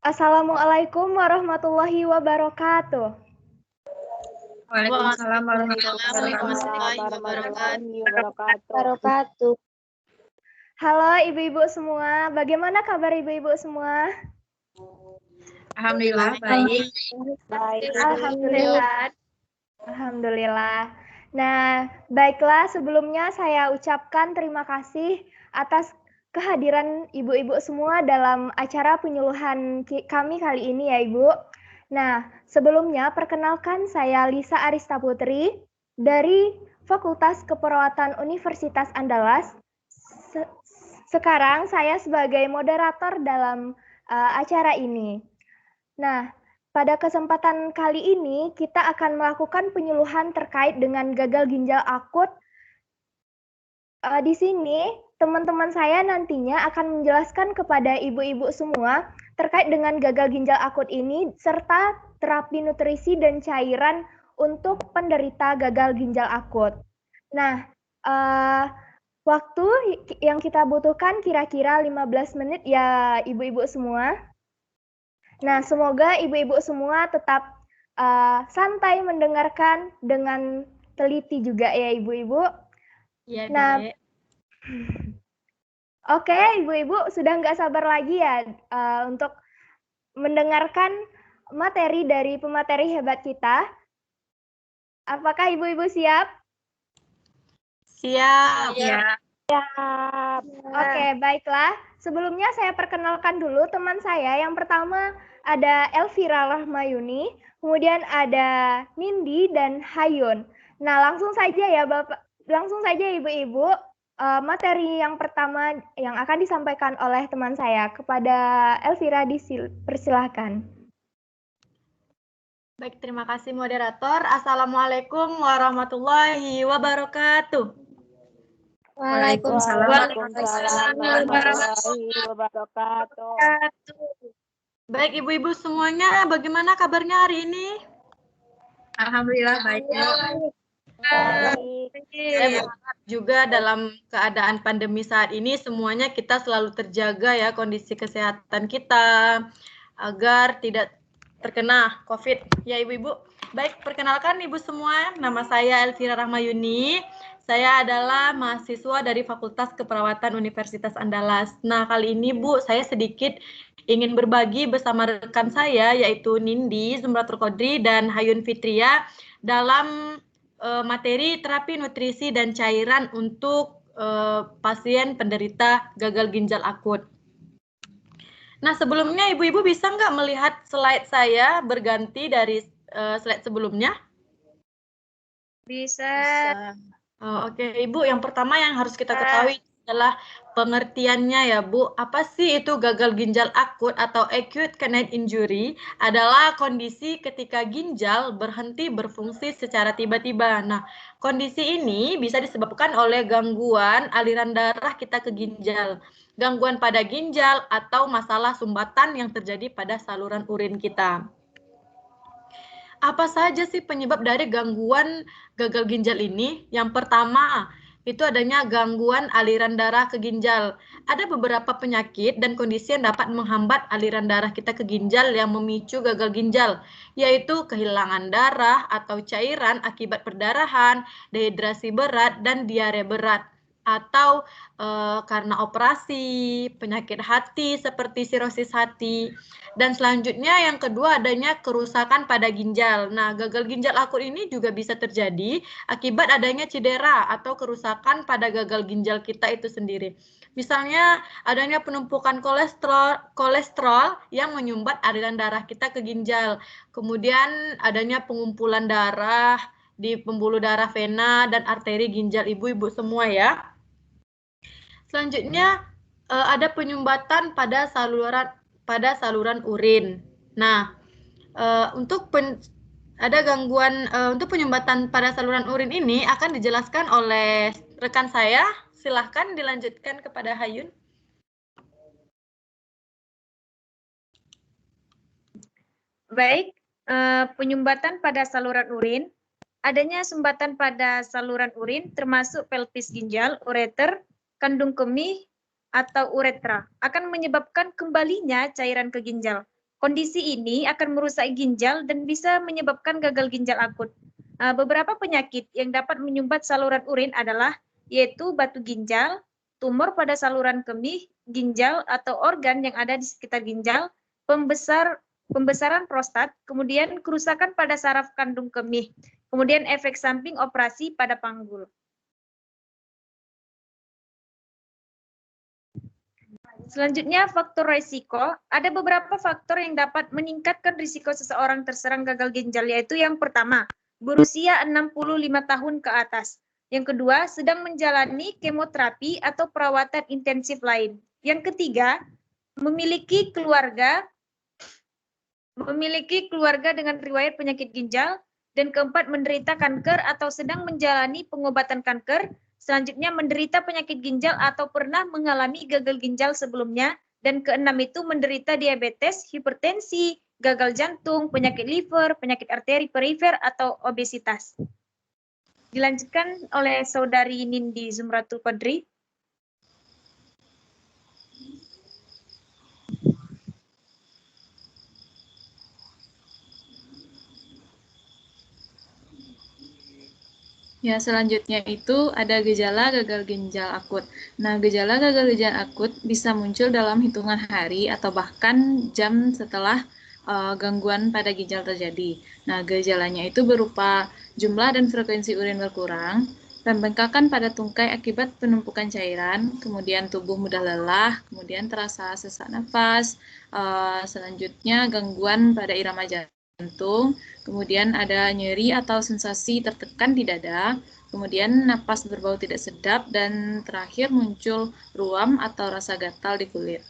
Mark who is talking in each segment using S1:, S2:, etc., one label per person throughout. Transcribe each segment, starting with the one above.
S1: Assalamualaikum warahmatullahi wabarakatuh.
S2: Waalaikumsalam
S3: warahmatullahi wabarakatuh.
S1: Halo ibu-ibu semua, bagaimana kabar ibu-ibu semua?
S2: Alhamdulillah baik.
S1: Alhamdulillah. Nah, baiklah sebelumnya saya ucapkan terima kasih atas kehadiran ibu-ibu semua dalam acara penyuluhan kami kali ini ya Ibu. Nah, sebelumnya perkenalkan saya Lisa Arista Putri dari Fakultas Keperawatan Universitas Andalas. Sekarang saya sebagai moderator dalam acara ini. Nah, pada kesempatan kali ini kita akan melakukan penyuluhan terkait dengan gagal ginjal akut. Di sini teman-teman saya nantinya akan menjelaskan kepada ibu-ibu semua terkait dengan gagal ginjal akut ini serta terapi nutrisi dan cairan untuk penderita gagal ginjal akut. Nah, waktu yang kita butuhkan kira-kira 15 menit ya ibu-ibu semua. Nah, semoga ibu-ibu semua tetap santai mendengarkan dengan teliti juga ya ibu-ibu.
S2: Ya,
S1: nah, oke, ibu-ibu sudah nggak sabar lagi ya untuk mendengarkan materi dari pemateri hebat kita. Apakah ibu-ibu siap?
S2: Siap.
S1: Oke, baiklah. Sebelumnya saya perkenalkan dulu teman saya. Yang pertama ada Elvira Rahmayuni, kemudian ada Nindi dan Hayun. Nah, langsung saja ya Bapak, langsung saja Ibu-ibu, materi yang pertama yang akan disampaikan oleh teman saya. Kepada Elvira dipersilahkan.
S2: Baik, terima kasih moderator. Assalamualaikum warahmatullahi wabarakatuh.
S3: Waalaikumsalam warahmatullahi wabarakatuh.
S2: Baik, ibu-ibu semuanya, bagaimana kabarnya hari ini?
S3: Alhamdulillah baik.
S2: Saya berharap juga dalam keadaan pandemi saat ini semuanya kita selalu terjaga ya kondisi kesehatan kita agar tidak terkena COVID ya ibu-ibu. Baik, perkenalkan ibu semua, nama saya Elvira Rahmayuni. Saya adalah mahasiswa dari Fakultas Keperawatan Universitas Andalas. Nah, kali ini Bu, saya sedikit ingin berbagi bersama rekan saya yaitu Nindi Zumratul Qadri dan Hayun Fitria dalam materi terapi nutrisi dan cairan untuk pasien penderita gagal ginjal akut. Nah, sebelumnya ibu-ibu bisa nggak melihat slide saya berganti dari slide sebelumnya?
S3: Bisa.
S2: Oke, Ibu. Yang pertama yang harus kita ketahui adalah pengertiannya ya, Bu. Apa sih itu gagal ginjal akut atau acute kidney injury? Adalah kondisi ketika ginjal berhenti berfungsi secara tiba-tiba. Nah, kondisi ini bisa disebabkan oleh gangguan aliran darah kita ke ginjal, gangguan pada ginjal, atau masalah sumbatan yang terjadi pada saluran urin kita. Apa saja sih penyebab dari gangguan gagal ginjal ini? Yang pertama, itu adanya gangguan aliran darah ke ginjal. Ada beberapa penyakit dan kondisi yang dapat menghambat aliran darah kita ke ginjal yang memicu gagal ginjal, yaitu kehilangan darah atau cairan akibat perdarahan, dehidrasi berat, dan diare berat. Atau karena operasi, penyakit hati seperti sirosis hati. Dan selanjutnya yang kedua adanya kerusakan pada ginjal. Nah, gagal ginjal akut ini juga bisa terjadi akibat adanya cedera atau kerusakan pada gagal ginjal kita itu sendiri. Misalnya adanya penumpukan kolesterol yang menyumbat aliran darah kita ke ginjal. Kemudian adanya pengumpulan darah di pembuluh darah vena dan arteri ginjal ibu-ibu semua ya. Selanjutnya ada penyumbatan pada saluran urin. Nah, untuk ada gangguan untuk penyumbatan pada saluran urin ini akan dijelaskan oleh rekan saya. Silahkan dilanjutkan kepada Hayun.
S3: Baik, penyumbatan pada saluran urin. Adanya sumbatan pada saluran urin termasuk pelvis ginjal, ureter, kandung kemih, atau uretra akan menyebabkan kembalinya cairan ke ginjal. Kondisi ini akan merusak ginjal dan bisa menyebabkan gagal ginjal akut. Beberapa penyakit yang dapat menyumbat saluran urin adalah yaitu batu ginjal, tumor pada saluran kemih, ginjal atau organ yang ada di sekitar ginjal, pembesaran prostat, kemudian kerusakan pada saraf kandung kemih, kemudian efek samping operasi pada panggul. Selanjutnya, faktor risiko. Ada beberapa faktor yang dapat meningkatkan risiko seseorang terserang gagal ginjal, yaitu yang pertama, berusia 65 tahun ke atas. Yang kedua, sedang menjalani kemoterapi atau perawatan intensif lain. Yang ketiga, memiliki keluarga dengan riwayat penyakit ginjal. Dan keempat, menderita kanker atau sedang menjalani pengobatan kanker. Selanjutnya, menderita penyakit ginjal atau pernah mengalami gagal ginjal sebelumnya. Dan keenam itu menderita diabetes, hipertensi, gagal jantung, penyakit liver, penyakit arteri perifer, atau obesitas. Dilanjutkan oleh Saudari Nindi Zumratul Qadri.
S4: Ya, selanjutnya itu ada gejala gagal ginjal akut. Nah, gejala gagal ginjal akut bisa muncul dalam hitungan hari atau bahkan jam setelah gangguan pada ginjal terjadi. Nah, gejalanya itu berupa jumlah dan frekuensi urin berkurang, pembengkakan pada tungkai akibat penumpukan cairan, kemudian tubuh mudah lelah, kemudian terasa sesak nafas, selanjutnya gangguan pada irama jantung, kemudian ada nyeri atau sensasi tertekan di dada, kemudian napas berbau tidak sedap, dan terakhir muncul ruam atau rasa gatal di kulit.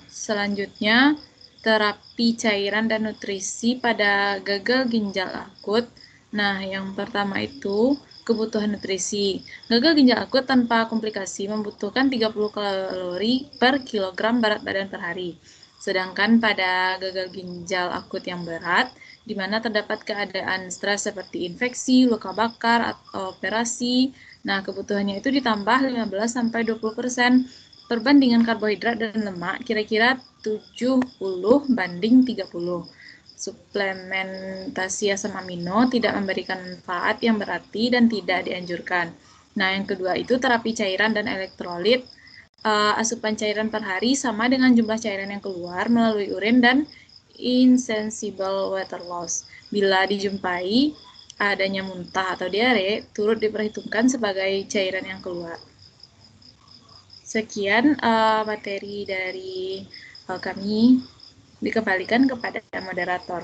S4: Selanjutnya, terapi cairan dan nutrisi pada gagal ginjal akut. Nah, yang pertama itu kebutuhan nutrisi. Gagal ginjal akut tanpa komplikasi membutuhkan 30 kalori per kilogram berat badan per hari. Sedangkan pada gagal ginjal akut yang berat, di mana terdapat keadaan stres seperti infeksi, luka bakar, atau operasi, nah kebutuhannya itu ditambah 15-20%. Perbandingan karbohidrat dan lemak kira-kira 70 banding 30. Suplementasi asam amino tidak memberikan manfaat yang berarti dan tidak dianjurkan. Nah, yang kedua itu terapi cairan dan elektrolit. Asupan cairan per hari sama dengan jumlah cairan yang keluar melalui urin dan insensible water loss. Bila dijumpai adanya muntah atau diare, turut diperhitungkan sebagai cairan yang keluar. Sekian materi dari kami, dikembalikan kepada moderator.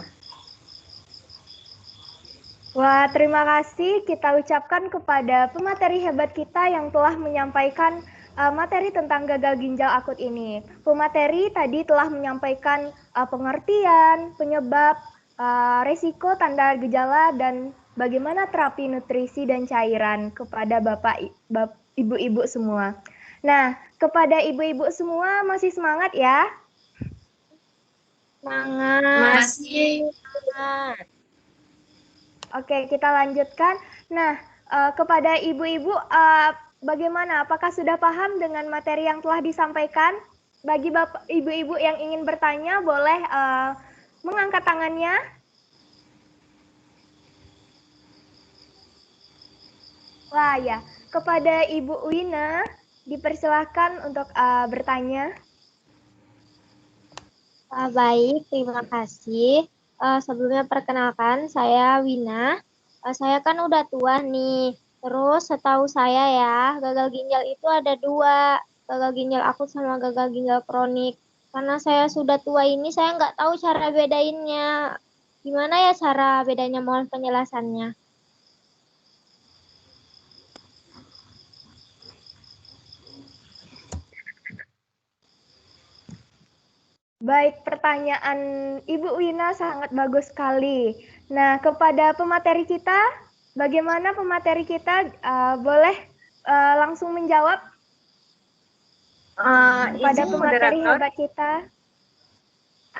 S1: Wah, terima kasih kita ucapkan kepada pemateri hebat kita yang telah menyampaikan materi tentang gagal ginjal akut ini. Pemateri tadi telah menyampaikan pengertian, penyebab, resiko, tanda gejala, dan bagaimana terapi nutrisi dan cairan kepada ibu-ibu semua. Nah, kepada ibu-ibu semua masih semangat ya?
S3: Semangat.
S5: Masih.
S1: Oke, kita lanjutkan. Nah, kepada ibu-ibu, bagaimana? Apakah sudah paham dengan materi yang telah disampaikan? Bagi bapak, ibu-ibu yang ingin bertanya, boleh mengangkat tangannya. Wah, ya. Kepada Ibu Wina, dipersilahkan untuk bertanya.
S5: Baik, terima kasih. Sebelumnya perkenalkan, saya Wina. Saya kan udah tua nih. Terus setahu saya ya, gagal ginjal itu ada dua. Gagal ginjal akut sama gagal ginjal kronik. Karena saya sudah tua ini, saya nggak tahu cara bedainnya. Gimana ya cara bedanya? Mohon penjelasannya.
S1: Baik, pertanyaan Ibu Wina sangat bagus sekali. Nah, kepada pemateri kita, bagaimana pemateri kita boleh langsung menjawab kepada pemateri hebat kita?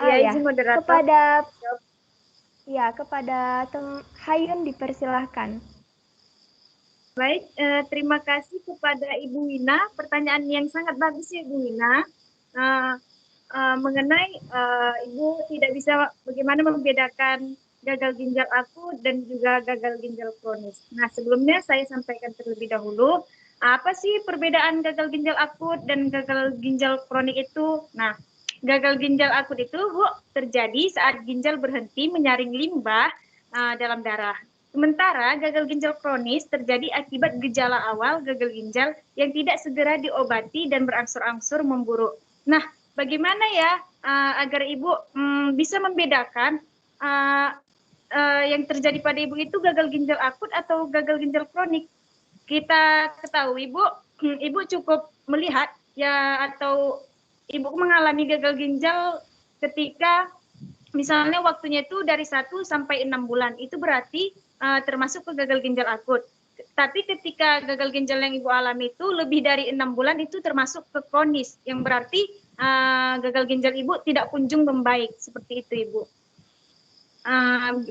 S3: Izin moderator.
S1: Kepada Hayun dipersilahkan.
S3: Baik, terima kasih kepada Ibu Wina. Pertanyaan yang sangat bagus ya, Ibu Wina. Mengenai Ibu tidak bisa bagaimana membedakan gagal ginjal akut dan juga gagal ginjal kronis. Nah, sebelumnya saya sampaikan terlebih dahulu, apa sih perbedaan gagal ginjal akut dan gagal ginjal kronik itu? Nah, gagal ginjal akut itu, Bu, terjadi saat ginjal berhenti menyaring limbah dalam darah. Sementara gagal ginjal kronis terjadi akibat gejala awal gagal ginjal yang tidak segera diobati dan berangsur-angsur memburuk. Nah, bagaimana ya agar Ibu bisa membedakan yang terjadi pada Ibu itu gagal ginjal akut atau gagal ginjal kronik? Kita ketahui, Ibu cukup melihat ya atau Ibu mengalami gagal ginjal ketika misalnya waktunya itu dari 1 sampai 6 bulan. Itu berarti termasuk ke gagal ginjal akut. Tapi ketika gagal ginjal yang Ibu alami itu lebih dari 6 bulan itu termasuk ke kronis, yang berarti gagal ginjal Ibu tidak kunjung membaik. Seperti itu, Ibu.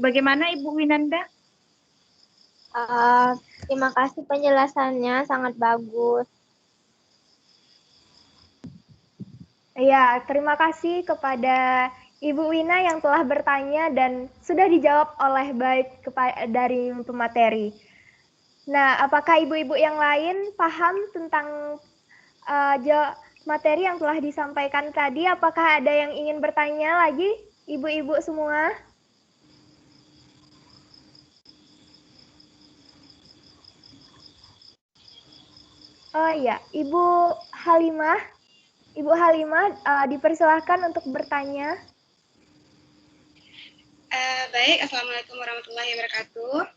S3: Bagaimana Ibu Winanda?
S5: Terima kasih penjelasannya, sangat bagus.
S1: Ya, terima kasih kepada Ibu Wina yang telah bertanya dan sudah dijawab oleh baik dari pemateri. Nah, apakah ibu-ibu yang lain paham tentang materi yang telah disampaikan tadi? Apakah ada yang ingin bertanya lagi, ibu-ibu semua? Oh iya, Ibu Halimah. Ibu Halimah, dipersilahkan untuk bertanya.
S6: Baik, Assalamualaikum warahmatullahi wabarakatuh.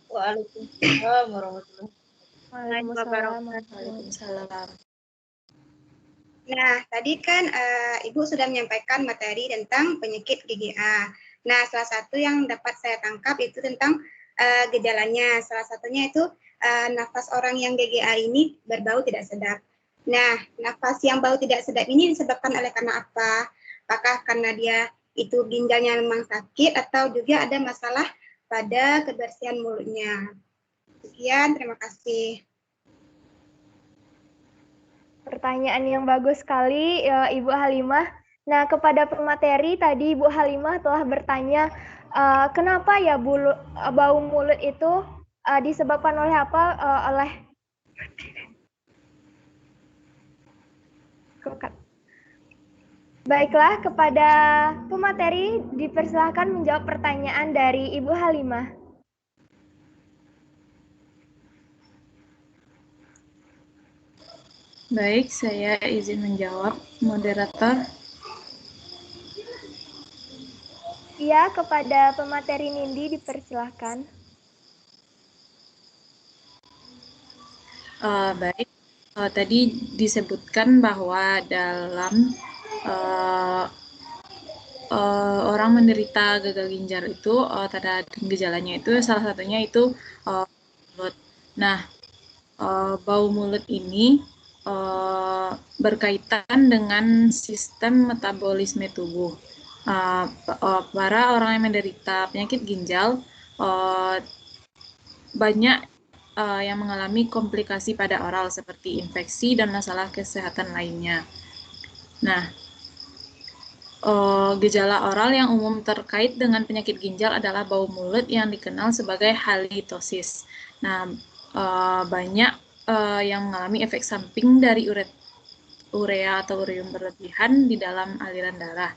S2: Waalaikumsalam warahmatullahi
S1: wabarakatuh.
S6: Nah, tadi kan Ibu sudah menyampaikan materi tentang penyakit GGA. Nah, salah satu yang dapat saya tangkap itu tentang gejalanya. Salah satunya itu nafas orang yang GGA ini berbau tidak sedap. Nah, nafas yang bau tidak sedap ini disebabkan oleh karena apa? Apakah karena dia itu ginjalnya memang sakit atau juga ada masalah pada kebersihan mulutnya? Sekian, terima kasih.
S1: Pertanyaan yang bagus sekali, Ibu Halimah. Nah, kepada pemateri tadi Ibu Halimah telah bertanya, kenapa ya bau mulut itu disebabkan oleh apa? Baiklah, kepada pemateri dipersilahkan menjawab pertanyaan dari Ibu Halimah.
S4: Baik, saya izin menjawab, moderator.
S1: Iya, kepada pemateri Nindi dipersilahkan.
S4: Baik, tadi disebutkan bahwa dalam orang menderita gagal ginjal itu tanda gejalanya itu salah satunya itu mulut. Nah, bau mulut ini berkaitan dengan sistem metabolisme tubuh. Para orang yang menderita penyakit ginjal banyak yang mengalami komplikasi pada oral seperti infeksi dan masalah kesehatan lainnya. Nah, gejala oral yang umum terkait dengan penyakit ginjal adalah bau mulut yang dikenal sebagai halitosis. Nah, banyak yang mengalami efek samping dari urea atau ureum berlebihan di dalam aliran darah.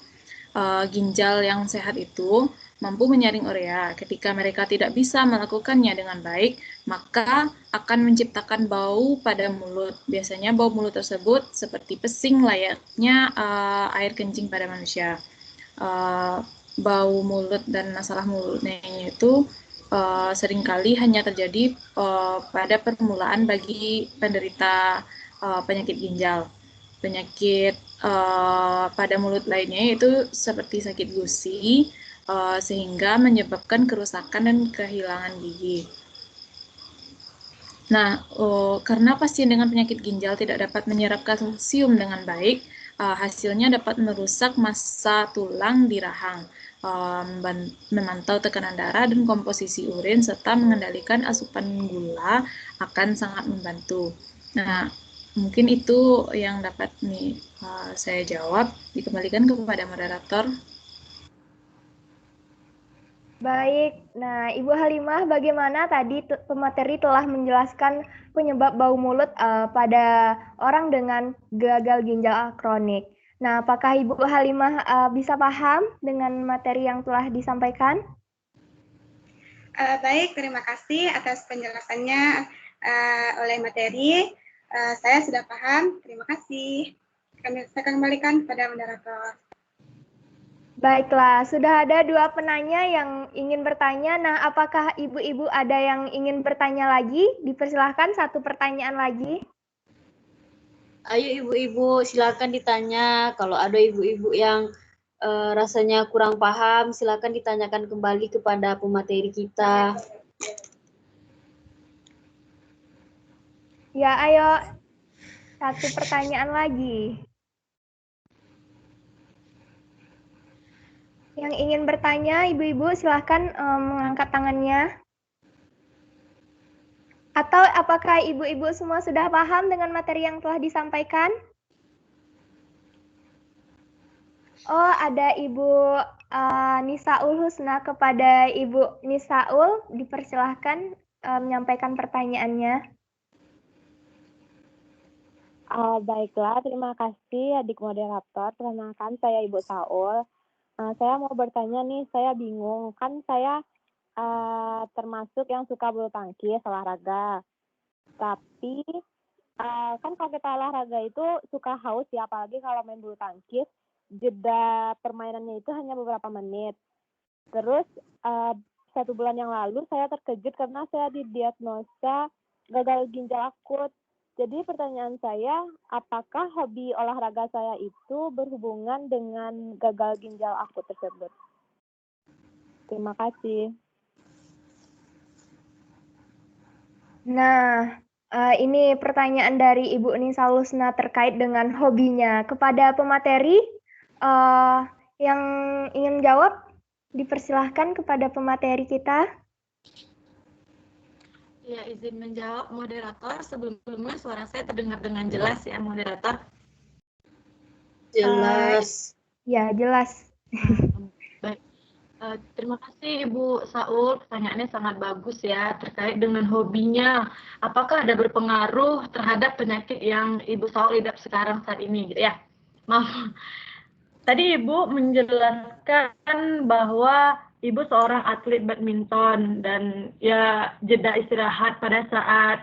S4: Ginjal yang sehat itu mampu menyaring urea. Ketika mereka tidak bisa melakukannya dengan baik, maka akan menciptakan bau pada mulut. Biasanya bau mulut tersebut seperti pesing layaknya air kencing pada manusia. Bau mulut dan masalah mulutnya itu seringkali hanya terjadi pada permulaan bagi penderita penyakit ginjal. Penyakit pada mulut lainnya yaitu seperti sakit gusi, sehingga menyebabkan kerusakan dan kehilangan gigi. Nah, karena pasien dengan penyakit ginjal tidak dapat menyerap kalsium dengan baik, hasilnya dapat merusak massa tulang di rahang. memantau tekanan darah dan komposisi urin, serta mengendalikan asupan gula akan sangat membantu. Nah, mungkin itu yang dapat saya jawab. Dikembalikan kepada moderator.
S1: Baik, nah Ibu Halimah, bagaimana tadi pemateri telah menjelaskan penyebab bau mulut pada orang dengan gagal ginjal kronik. Nah, apakah Ibu Halimah bisa paham dengan materi yang telah disampaikan?
S6: Baik, terima kasih atas penjelasannya oleh materi. Saya sudah paham, terima kasih. Saya kembalikan kepada moderator.
S1: Baiklah, sudah ada 2 penanya yang ingin bertanya. Nah, apakah ibu-ibu ada yang ingin bertanya lagi? Dipersilahkan 1 pertanyaan lagi.
S7: Ayo ibu-ibu, silakan ditanya. Kalau ada ibu-ibu yang rasanya kurang paham, silakan ditanyakan kembali kepada pemateri kita.
S1: Ya, ayo 1 pertanyaan lagi. Yang ingin bertanya, ibu-ibu silahkan mengangkat tangannya. Atau apakah ibu-ibu semua sudah paham dengan materi yang telah disampaikan? Oh, ada Ibu Nisaul Husna. Kepada Ibu Nisaul, dipersilahkan menyampaikan pertanyaannya.
S8: Baiklah, terima kasih adik moderator. Perkenalkan, saya Ibu Saul. Saya mau bertanya nih, saya bingung. Kan saya termasuk yang suka bulu tangkis, olahraga. Tapi kan kalau kita olahraga itu suka haus ya, apalagi kalau main bulu tangkis. Jeda permainannya itu hanya beberapa menit. Terus 1 bulan yang lalu saya terkejut karena saya didiagnosa gagal ginjal akut. Jadi pertanyaan saya, apakah hobi olahraga saya itu berhubungan dengan gagal ginjal akut tersebut? Terima kasih.
S1: Nah, ini pertanyaan dari Ibu Nisaul Husna terkait dengan hobinya. Kepada pemateri yang ingin jawab, dipersilahkan kepada pemateri kita.
S2: Ya, izin menjawab moderator. Sebelumnya suara saya terdengar dengan jelas ya, moderator.
S7: Jelas.
S1: Ya, jelas.
S2: Baik. Terima kasih Ibu Saul, pertanyaannya sangat bagus ya terkait dengan hobinya. Apakah ada berpengaruh terhadap penyakit yang Ibu Saul idap sekarang saat ini? Gitu ya. Maaf. Tadi Ibu menjelaskan bahwa Ibu seorang atlet badminton dan ya jeda istirahat pada saat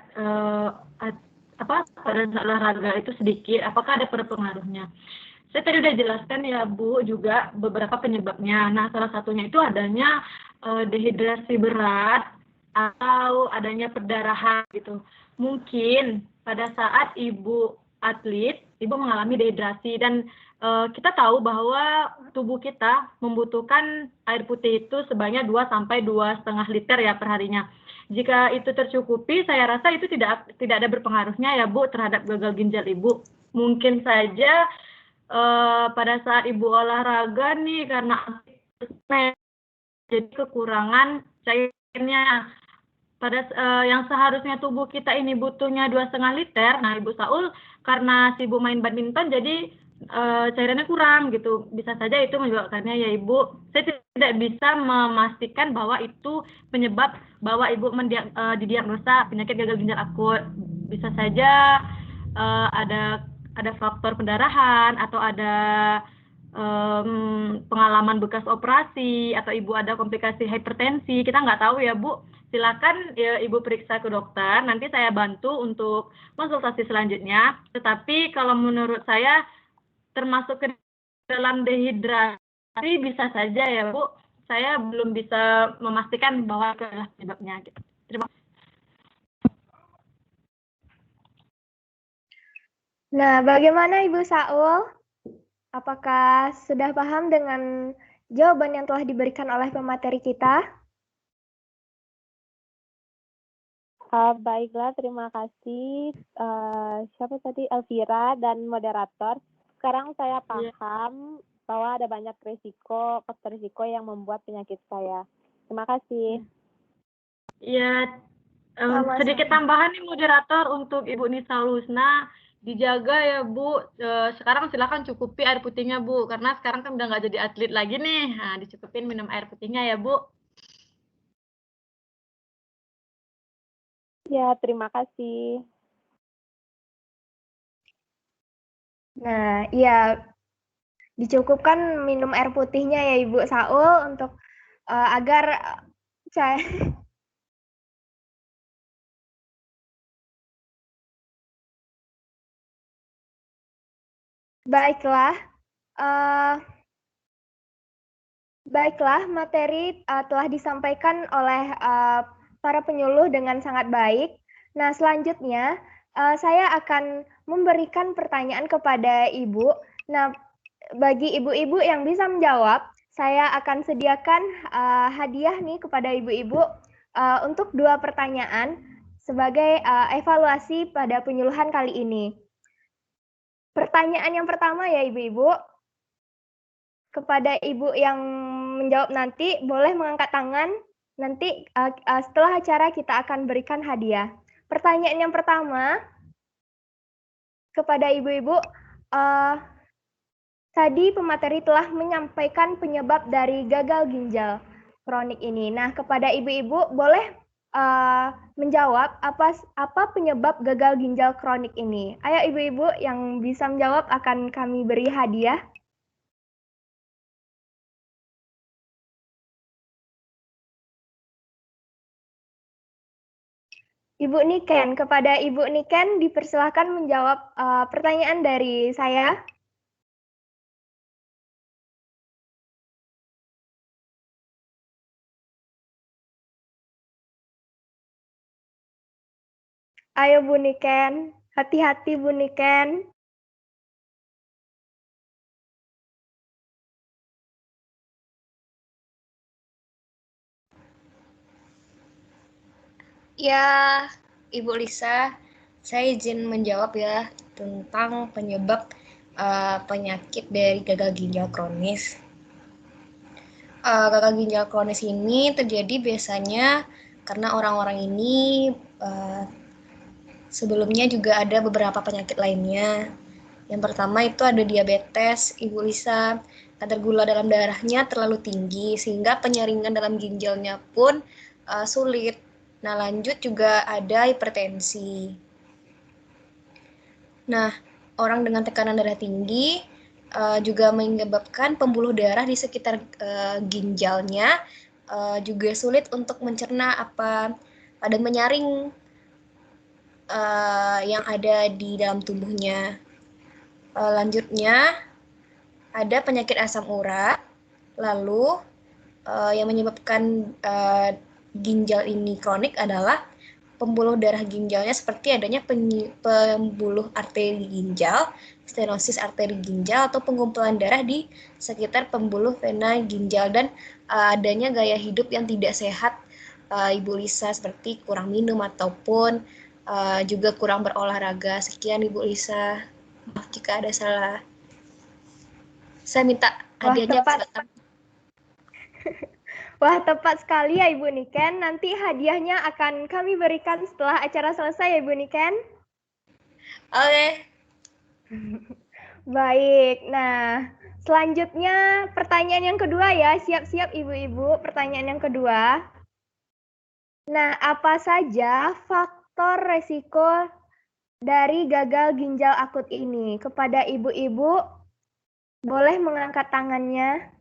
S2: pada saat olahraga itu sedikit. Apakah ada berpengaruhnya? Saya tadi udah jelaskan ya Bu juga beberapa penyebabnya. Nah, salah satunya itu adanya dehidrasi berat atau adanya perdarahan gitu. Mungkin pada saat Ibu atlet, Ibu mengalami dehidrasi dan kita tahu bahwa tubuh kita membutuhkan air putih itu sebanyak 2 sampai 2,5 liter ya per harinya. Jika itu tercukupi, saya rasa itu tidak ada berpengaruhnya ya Bu terhadap gagal ginjal Ibu. Mungkin saja pada saat Ibu olahraga nih karena jadi kekurangan cairnya. Pada yang seharusnya tubuh kita ini butuhnya 2,5 liter, nah Ibu Saul karena sibuk main badminton jadi cairannya kurang gitu. Bisa saja itu menyebabkannya ya Ibu. Saya tidak bisa memastikan bahwa itu penyebab bahwa Ibu didiagnosa penyakit gagal ginjal akut. Bisa saja ada faktor pendarahan atau ada pengalaman bekas operasi atau Ibu ada komplikasi hipertensi. Kita nggak tahu ya Bu. Silakan ya, Ibu periksa ke dokter, nanti saya bantu untuk konsultasi selanjutnya. Tetapi kalau menurut saya termasuk ke dalam dehidrasi bisa saja ya Bu. Saya belum bisa memastikan bahwa itu adalah penyebabnya. Terima kasih.
S1: Nah, bagaimana Ibu Saul? Apakah sudah paham dengan jawaban yang telah diberikan oleh pemateri kita?
S8: Baiklah, terima kasih. Siapa tadi? Elvira dan moderator. Sekarang saya paham bahwa ada banyak faktor risiko yang membuat penyakit saya. Terima kasih.
S2: Ya,
S1: Sama-sama.
S2: sedikit tambahan nih moderator untuk Ibu Nisa Lusna. Dijaga ya Bu, sekarang silakan cukupi air putihnya Bu, karena sekarang kan udah nggak jadi atlet lagi nih. Nah, dicukupin minum air putihnya ya Bu.
S8: Ya, terima kasih.
S1: Nah, iya, dicukupkan minum air putihnya ya Ibu Saul untuk agar saya baiklah. Baiklah, materi telah disampaikan oleh para penyuluh dengan sangat baik. Nah, selanjutnya saya akan memberikan pertanyaan kepada Ibu. Nah, bagi ibu-ibu yang bisa menjawab, saya akan sediakan hadiah nih kepada ibu-ibu untuk 2 pertanyaan sebagai evaluasi pada penyuluhan kali ini. Pertanyaan yang pertama ya ibu-ibu. Kepada ibu yang menjawab nanti, boleh mengangkat tangan. Nanti setelah acara kita akan berikan hadiah. Pertanyaan yang pertama kepada ibu-ibu, tadi pemateri telah menyampaikan penyebab dari gagal ginjal kronik ini. Nah, kepada ibu-ibu boleh menjawab apa penyebab gagal ginjal kronik ini. Ayo ibu-ibu yang bisa menjawab akan kami beri hadiah. Ibu Niken, kepada Ibu Niken dipersilahkan menjawab pertanyaan dari saya. Ayo Bu Niken, hati-hati Bu Niken.
S9: Ya, Ibu Lisa, saya izin menjawab ya tentang penyebab penyakit dari gagal ginjal kronis. Gagal ginjal kronis ini terjadi biasanya karena orang-orang ini sebelumnya juga ada beberapa penyakit lainnya. Yang pertama itu ada diabetes, Ibu Lisa. Kadar gula dalam darahnya terlalu tinggi sehingga penyaringan dalam ginjalnya pun sulit. Nah, lanjut juga ada hipertensi. Nah, orang dengan tekanan darah tinggi juga menyebabkan pembuluh darah di sekitar ginjalnya juga sulit untuk mencerna dan menyaring yang ada di dalam tubuhnya. Lanjutnya ada penyakit asam urat. Lalu yang menyebabkan ginjal ini kronik adalah pembuluh darah ginjalnya seperti adanya pembuluh arteri ginjal, stenosis arteri ginjal, atau pengumpulan darah di sekitar pembuluh vena ginjal, dan adanya gaya hidup yang tidak sehat Ibu Lisa, seperti kurang minum ataupun juga kurang berolahraga. Sekian Ibu Lisa, maaf jika ada salah. Saya minta hadiahnya.
S1: Wah, tepat sekali ya Ibu Niken. Nanti hadiahnya akan kami berikan setelah acara selesai ya Ibu Niken.
S9: Oke.
S1: Baik, nah selanjutnya pertanyaan yang kedua ya. Siap-siap ibu-ibu, pertanyaan yang kedua. Nah, apa saja faktor resiko dari gagal ginjal akut ini? Kepada ibu-ibu, boleh mengangkat tangannya.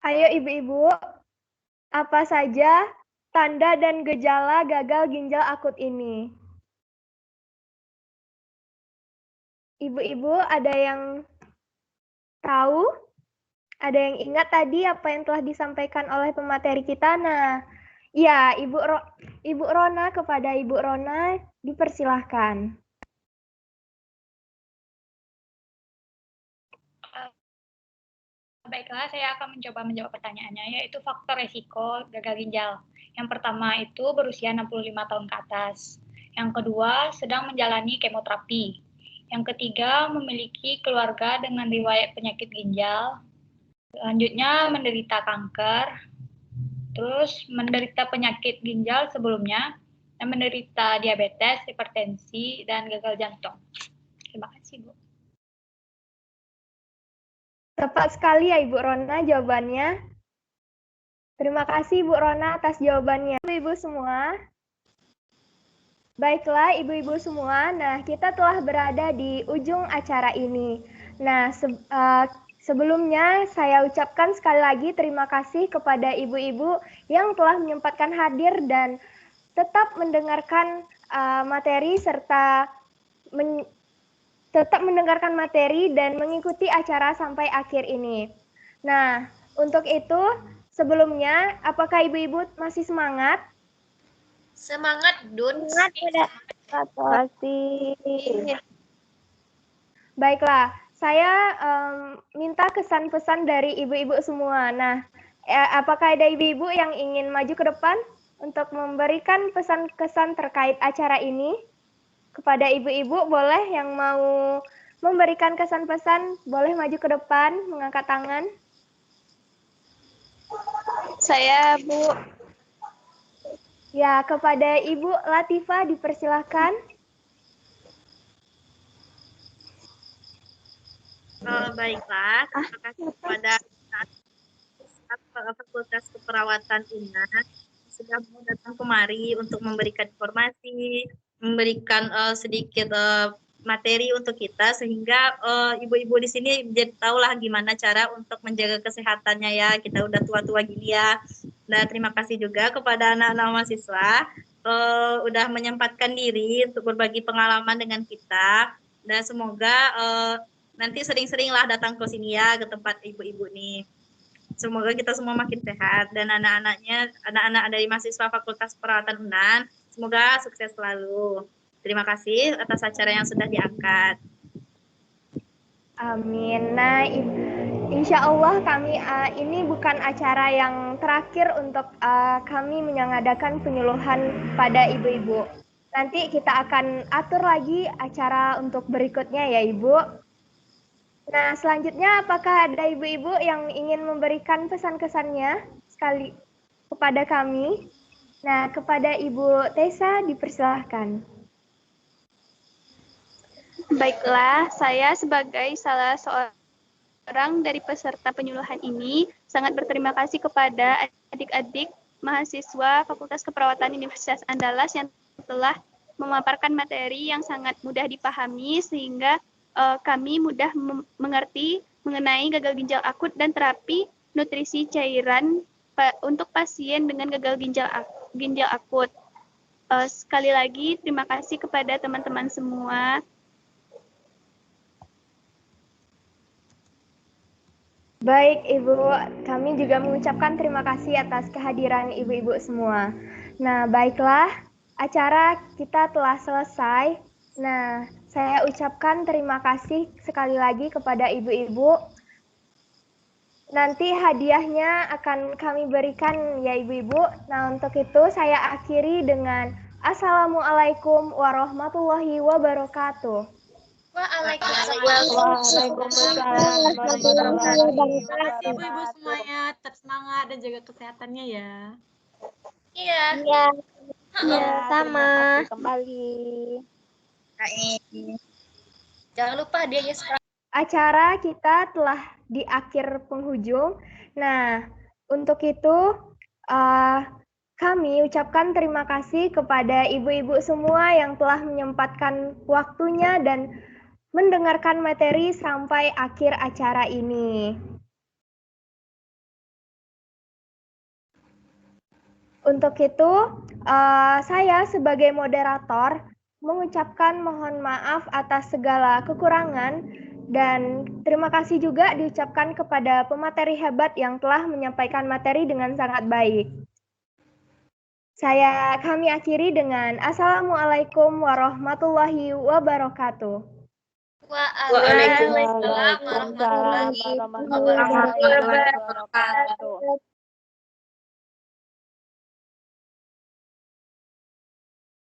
S1: Ayo ibu-ibu, apa saja tanda dan gejala gagal ginjal akut ini? Ibu-ibu ada yang tahu? Ada yang ingat tadi apa yang telah disampaikan oleh pemateri kita? Nah, ya Ibu Rona, kepada Ibu Rona dipersilahkan.
S10: Baiklah, saya akan mencoba menjawab pertanyaannya, yaitu faktor resiko gagal ginjal. Yang pertama itu berusia 65 tahun ke atas. Yang kedua, sedang menjalani kemoterapi. Yang ketiga, memiliki keluarga dengan riwayat penyakit ginjal. Selanjutnya, menderita kanker. Terus, menderita penyakit ginjal sebelumnya. Dan menderita diabetes, hipertensi, dan gagal jantung. Terima kasih, Bu.
S1: Tepat sekali ya Ibu Rona jawabannya. Terima kasih Bu Rona atas jawabannya. Ibu-ibu semua. Baiklah ibu-ibu semua, nah kita telah berada di ujung acara ini. Nah sebelumnya saya ucapkan sekali lagi terima kasih kepada ibu-ibu yang telah menyempatkan hadir dan tetap mendengarkan materi serta tetap mendengarkan materi dan mengikuti acara sampai akhir ini. Nah, untuk itu sebelumnya apakah ibu-ibu masih semangat?
S9: Semangat, Dun.
S5: Semangat, Terima kasih.
S1: Baiklah, saya minta kesan-pesan dari ibu-ibu semua. Nah, apakah ada ibu-ibu yang ingin maju ke depan untuk memberikan pesan-kesan terkait acara ini? Kepada ibu-ibu boleh yang mau memberikan kesan-pesan, boleh maju ke depan, mengangkat tangan.
S11: Saya, Bu.
S1: Ya, kepada Ibu Latifah dipersilahkan.
S12: Baiklah, terima kasih kepada Fakultas Keperawatan UNAN sudah mau datang kemari untuk memberikan informasi, memberikan sedikit materi untuk kita sehingga ibu-ibu di sini jadi tahulah gimana cara untuk menjaga kesehatannya ya. Kita udah tua-tua gini ya. Nah, terima kasih juga kepada anak-anak mahasiswa udah menyempatkan diri untuk berbagi pengalaman dengan kita. Dan semoga nanti sering-seringlah datang ke sini ya, ke tempat ibu-ibu nih. Semoga kita semua makin sehat dan anak-anak dari mahasiswa Fakultas Perawatan UNAN semoga sukses selalu. Terima kasih atas acara yang sudah diangkat.
S1: Amin. Nah, insya Allah kami ini bukan acara yang terakhir untuk kami mengadakan penyuluhan pada ibu-ibu. Nanti kita akan atur lagi acara untuk berikutnya ya Ibu. Nah, selanjutnya apakah ada ibu-ibu yang ingin memberikan pesan-kesannya sekali kepada kami? Nah, kepada Ibu Tessa dipersilahkan.
S11: Baiklah, saya sebagai salah seorang dari peserta penyuluhan ini sangat berterima kasih kepada adik-adik mahasiswa Fakultas Keperawatan Universitas Andalas yang telah memaparkan materi yang sangat mudah dipahami sehingga kami mudah mengerti mengenai gagal ginjal akut dan terapi nutrisi cairan untuk pasien dengan gagal ginjal akut. Sekali lagi terima kasih kepada teman-teman semua.
S1: Baik Ibu, kami juga mengucapkan terima kasih atas kehadiran ibu-ibu semua. Nah, baiklah, acara kita telah selesai. Nah, saya ucapkan terima kasih sekali lagi kepada ibu-ibu. Nanti hadiahnya akan kami berikan ya ibu-ibu. Nah, untuk itu saya akhiri dengan Assalamualaikum warahmatullahi wabarakatuh.
S9: Waalaikumsalam.
S2: Ibu-ibu semuanya tetap semangat dan jaga kesehatannya ya.
S9: Iya.
S5: Iya, sama.
S8: Kembali.
S9: Jangan lupa hadiahnya sekarang.
S1: Acara kita telah di akhir penghujung. Nah, untuk itu kami ucapkan terima kasih kepada ibu-ibu semua yang telah menyempatkan waktunya dan mendengarkan materi sampai akhir acara ini. Untuk itu, saya sebagai moderator mengucapkan mohon maaf atas segala kekurangan dan terima kasih juga diucapkan kepada pemateri hebat yang telah menyampaikan materi dengan sangat baik. Kami akhiri dengan Assalamualaikum warahmatullahi wabarakatuh.
S9: Waalaikumsalam
S8: Waalaikumsalam warahmatullahi wabarakatuh.